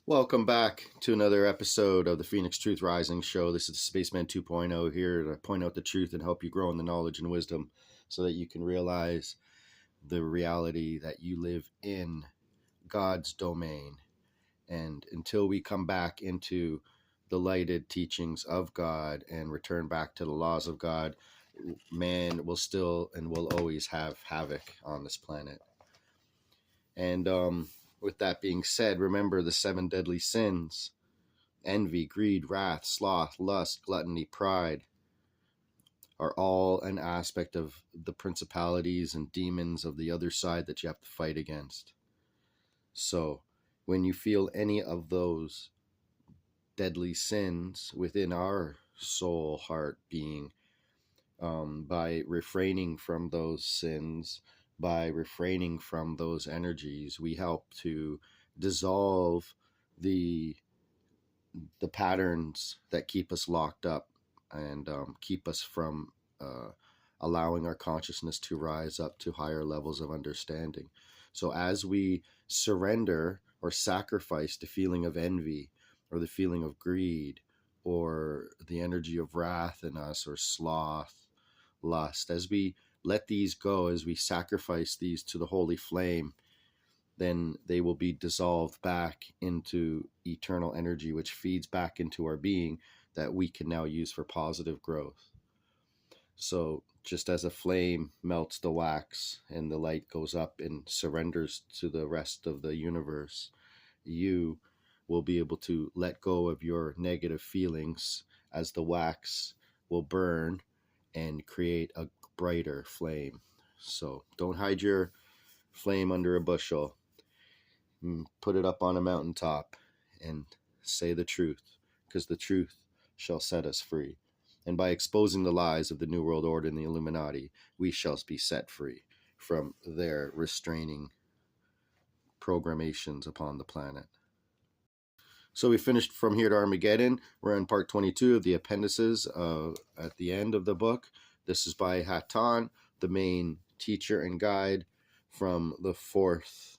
Welcome back to another episode of the Phoenix Truth Rising Show. This is Spaceman 2.0 here to point out the truth and help you grow in the knowledge and wisdom so that you can realize the reality that you live in God's domain. And until we come back into the lighted teachings of God and return back to the laws of God, man will still and will always have havoc on this planet. And with that being said, remember the 7 deadly sins: envy, greed, wrath, sloth, lust, gluttony, pride are all an aspect of the principalities and demons of the other side that you have to fight against. So when you feel any of those deadly sins within our soul, heart, being, by refraining from those sins, by refraining from those energies, we help to dissolve the patterns that keep us locked up and keep us from allowing our consciousness to rise up to higher levels of understanding. So as we surrender or sacrifice the feeling of envy or the feeling of greed or the energy of wrath in us or sloth, lust, as we let these go, as we sacrifice these to the holy flame, then they will be dissolved back into eternal energy, which feeds back into our being that we can now use for positive growth. So just as a flame melts the wax and the light goes up and surrenders to the rest of the universe, you will be able to let go of your negative feelings as the wax will burn and create a brighter flame. So don't hide your flame under a bushel. Put it up on a mountaintop and say the truth, because the truth shall set us free. And by exposing the lies of the New World Order and the Illuminati, we shall be set free from their restraining programations upon the planet. So we finished From Here to Armageddon. We're on part 22 of the appendices at the end of the book. This is by Hatan, the main teacher and guide from the fourth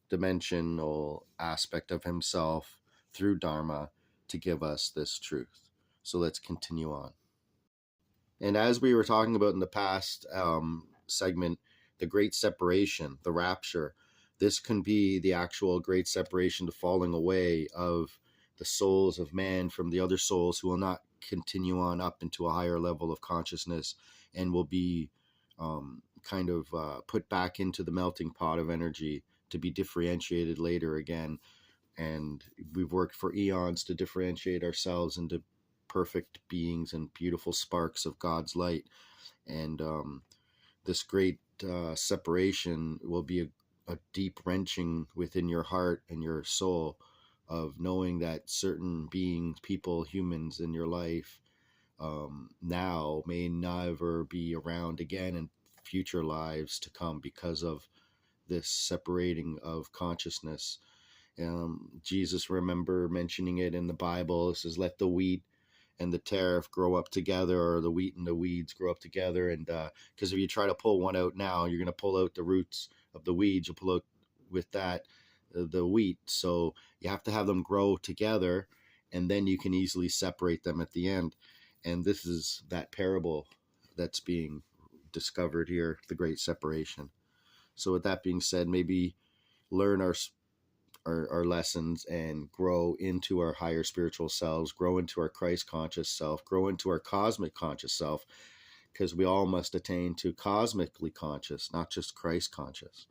dimensional aspect of himself through Dharma to give us this truth. So let's continue on. And as we were talking about in the past segment, the great separation, the rapture, this can be the actual great separation, the falling away of the souls of man from the other souls who will not continue on up into a higher level of consciousness and will be put back into the melting pot of energy to be differentiated later again. And we've worked for eons to differentiate ourselves into perfect beings and beautiful sparks of God's light. And this great separation will be a deep wrenching within your heart and your soul of knowing that certain beings, people, humans in your life now may never be around again in future lives to come because of this separating of consciousness. Jesus, remember mentioning it in the Bible. It says, let the wheat and the tariff grow up together, or the wheat and the weeds grow up together. And because if you try to pull one out now, you're going to pull out the roots of the weeds. You'll pull out with that the wheat. So you have to have them grow together, and then you can easily separate them at the end. And this is that parable that's being discovered here, the great separation. So with that being said, maybe learn our lessons and grow into our higher spiritual selves, grow into our Christ conscious self, grow into our cosmic conscious self, because we all must attain to cosmically conscious, not just Christ conscious.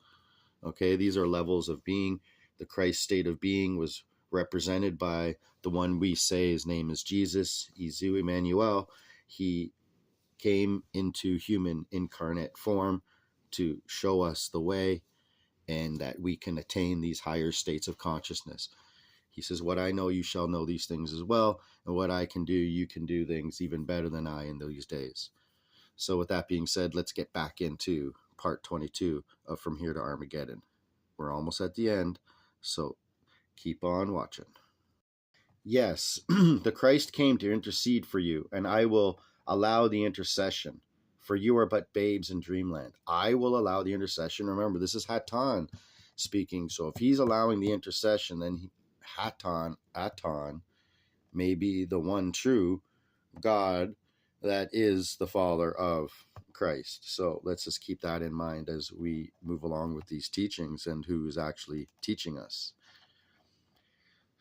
Okay, these are levels of being. The Christ state of being was represented by the one we say his name is Jesus, Izu Emmanuel. He came into human incarnate form to show us the way and that we can attain these higher states of consciousness. He says, what I know, you shall know these things as well. And what I can do, you can do things even better than I in these days. So with that being said, let's get back into part 22 of From Here to Armageddon. We're almost at the end, so keep on watching. Yes, the Christ came to intercede for you, and I will allow the intercession. For you are but babes in dreamland. I will allow the intercession. Remember, this is Hatan speaking. So if he's allowing the intercession, then Aton, may be the one true God that is the Father of Christ. So let's just keep that in mind as we move along with these teachings and who is actually teaching us.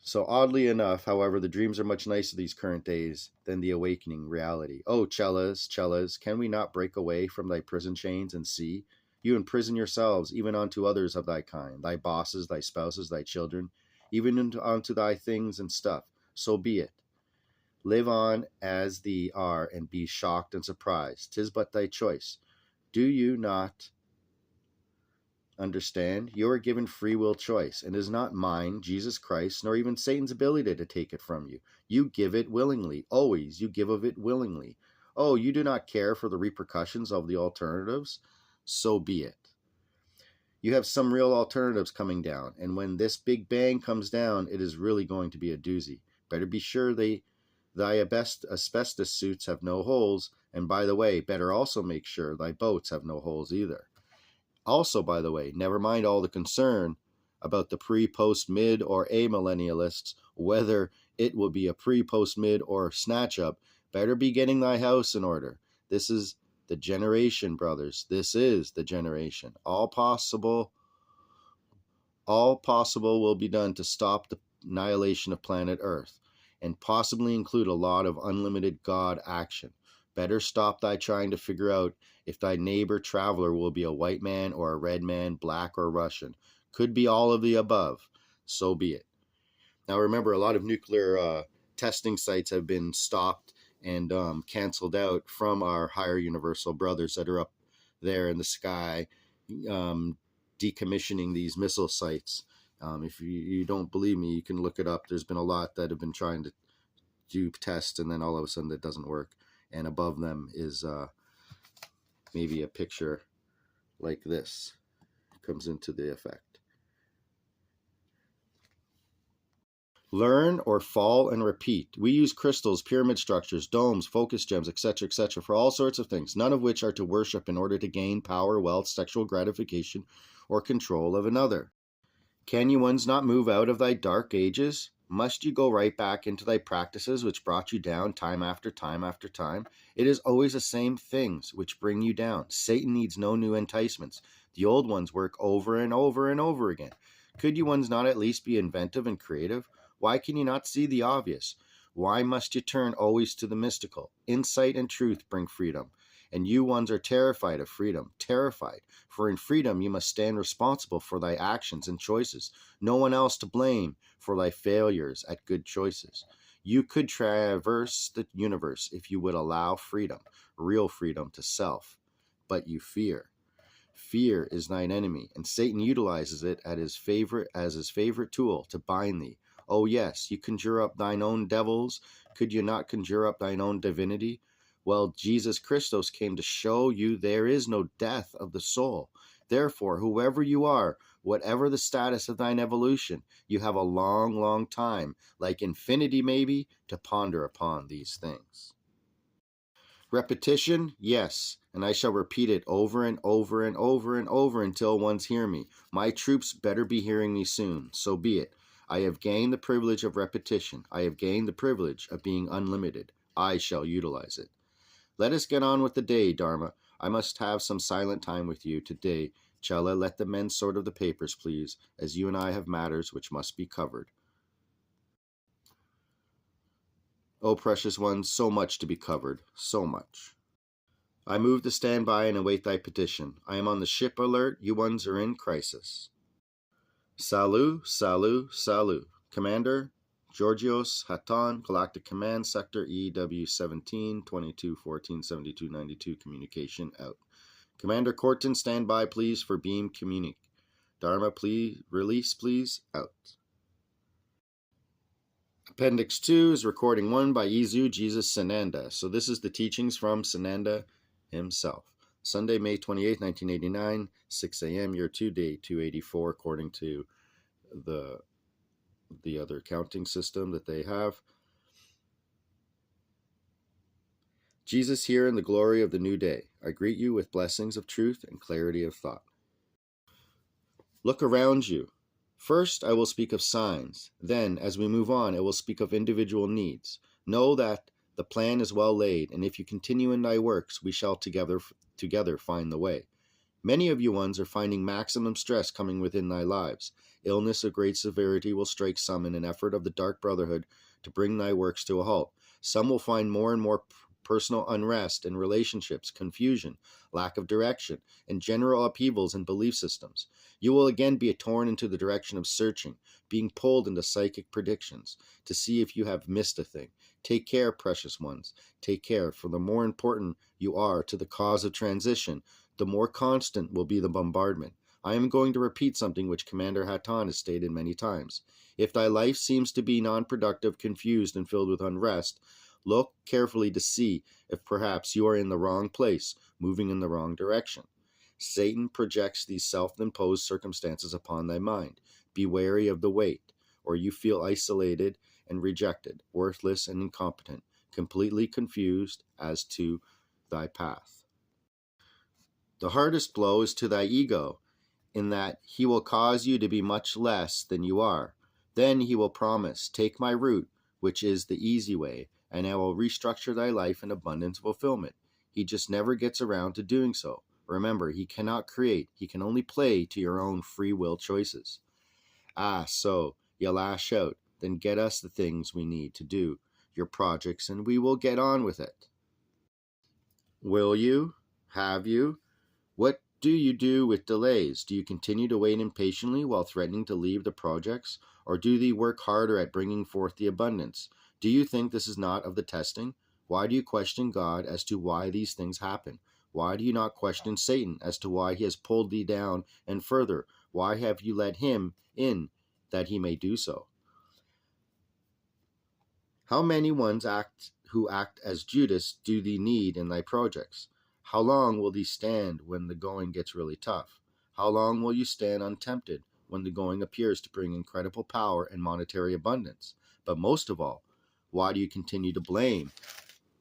So oddly enough, however, the dreams are much nicer these current days than the awakening reality. Oh, Chelas, can we not break away from thy prison chains and see? You imprison yourselves, even unto others of thy kind, thy bosses, thy spouses, thy children, even unto thy things and stuff. So be it. Live on as thee are, and be shocked and surprised. 'Tis but thy choice. Do you not understand? You are given free will choice, and it is not mine, Jesus Christ, nor even Satan's ability to take it from you. You give it willingly. Always you give of it willingly. Oh, you do not care for the repercussions of the alternatives? So be it. You have some real alternatives coming down, and when this big bang comes down, it is really going to be a doozy. Better be sure thy asbestos suits have no holes, and by the way, better also make sure thy boats have no holes either. Also, by the way, never mind all the concern about the pre, post, mid, or amillennialists, whether it will be a pre, post, mid, or snatch up. Better be getting thy house in order. This is the generation, brothers. This is the generation. All possible will be done to stop the annihilation of planet Earth, and possibly include a lot of unlimited God action. Better stop thy trying to figure out if thy neighbor traveler will be a white man or a red man, black or Russian. Could be all of the above. So be it. Now remember, a lot of nuclear testing sites have been stopped and canceled out from our higher universal brothers that are up there in the sky, decommissioning these missile sites. If you don't believe me, you can look it up. There's been a lot that have been trying to do tests, and then all of a sudden it doesn't work. And above them is maybe a picture like this. It comes into the effect. Learn or fall and repeat. We use crystals, pyramid structures, domes, focus gems, etc., for all sorts of things, none of which are to worship in order to gain power, wealth, sexual gratification, or control of another. Can you ones not move out of thy dark ages? Must you go right back into thy practices which brought you down time after time after time? It is always the same things which bring you down. Satan needs no new enticements. The old ones work over and over and over again. Could you ones not at least be inventive and creative? Why can you not see the obvious? Why must you turn always to the mystical? Insight and truth bring freedom. And you ones are terrified of freedom, terrified. For in freedom you must stand responsible for thy actions and choices. No one else to blame for thy failures at good choices. You could traverse the universe if you would allow freedom, real freedom to self. But you fear. Fear is thine enemy, and Satan utilizes it as his favorite tool to bind thee. Oh yes, you conjure up thine own devils. Could you not conjure up thine own divinity? Well, Jesus Christos came to show you there is no death of the soul. Therefore, whoever you are, whatever the status of thine evolution, you have a long, long time, like infinity maybe, to ponder upon these things. Repetition, yes, and I shall repeat it over and over and over and over until ones hear me. My troops better be hearing me soon, so be it. I have gained the privilege of repetition. I have gained the privilege of being unlimited. I shall utilize it. Let us get on with the day, Dharma. I must have some silent time with you today. Chela, let the men sort of the papers, please, as you and I have matters which must be covered. Oh, precious ones, so much to be covered, so much. I move to stand by and await thy petition. I am on the ship alert. You ones are in crisis. Salut, salut, salut. Commander, Georgios Haton, Galactic Command Sector EW17, 22, 14, 72, 92, communication out. Commander Corton, stand by please for beam communique. Dharma, please, release please, out. Appendix 2 is recording 1 by Izu Jesus Sananda. So this is the teachings from Sananda himself. Sunday, May 28, 1989, 6 a.m., year 2, day 284, according to the other counting system that they have. Jesus here in the glory of the new day. I greet you with blessings of truth and clarity of thought. Look around you. First, I will speak of signs. Then, as we move on, I will speak of individual needs. Know that the plan is well laid, and if you continue in thy works, we shall together find the way. Many of you ones are finding maximum stress coming within thy lives. Illness of great severity will strike some in an effort of the dark brotherhood to bring thy works to a halt. Some will find more and more personal unrest in relationships, confusion, lack of direction, and general upheavals in belief systems. You will again be torn into the direction of searching, being pulled into psychic predictions to see if you have missed a thing. Take care, precious ones. Take care, for the more important you are to the cause of transition, the more constant will be the bombardment. I am going to repeat something which Commander Hatan has stated many times. If thy life seems to be non-productive, confused, and filled with unrest, look carefully to see if perhaps you are in the wrong place, moving in the wrong direction. Satan projects these self-imposed circumstances upon thy mind. Be wary of the weight, or you feel isolated and rejected, worthless and incompetent, completely confused as to thy path. The hardest blow is to thy ego, in that he will cause you to be much less than you are. Then he will promise, take my route, which is the easy way, and I will restructure thy life in abundance fulfillment. He just never gets around to doing so. Remember, he cannot create, he can only play to your own free will choices. So, you lash out, then get us the things we need to do, your projects, and we will get on with it. Will you? Have you? What do you do with delays? Do you continue to wait impatiently while threatening to leave the projects? Or do thee work harder at bringing forth the abundance? Do you think this is not of the testing? Why do you question God as to why these things happen? Why do you not question Satan as to why he has pulled thee down? And further, why have you let him in that he may do so? How many ones who act as Judas do thee need in thy projects? How long will thee stand when the going gets really tough? How long will you stand untempted when the going appears to bring incredible power and monetary abundance? But most of all, why do you continue to blame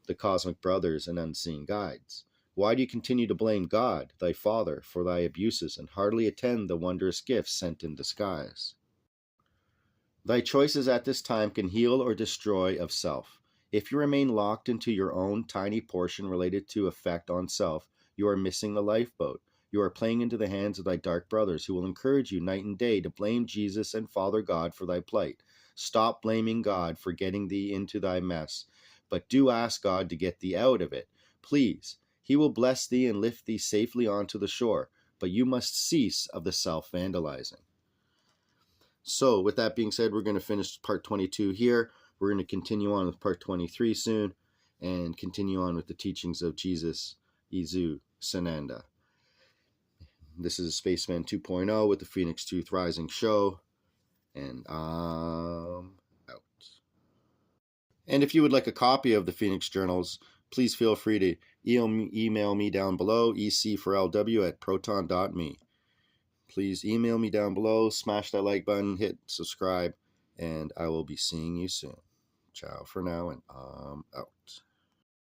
the cosmic brothers and unseen guides? Why do you continue to blame God, thy Father, for thy abuses and hardly attend the wondrous gifts sent in disguise? Thy choices at this time can heal or destroy of self. If you remain locked into your own tiny portion related to effect on self, you are missing the lifeboat. You are playing into the hands of thy dark brothers, who will encourage you night and day to blame Jesus and Father God for thy plight. Stop blaming God for getting thee into thy mess, but do ask God to get thee out of it. Please, he will bless thee and lift thee safely onto the shore, but you must cease of the self-vandalizing. So, with that being said, we're going to finish part 22 here. We're going to continue on with part 23 soon and continue on with the teachings of Jesus, Izu, Sananda. This is Spaceman 2.0 with the Phoenix Tooth Rising show, and I'm out. And if you would like a copy of the Phoenix Journals, please feel free to email me down below, ec4lw@proton.me. Please email me down below, smash that like button, hit subscribe, and I will be seeing you soon. Ciao for now, and I'm out.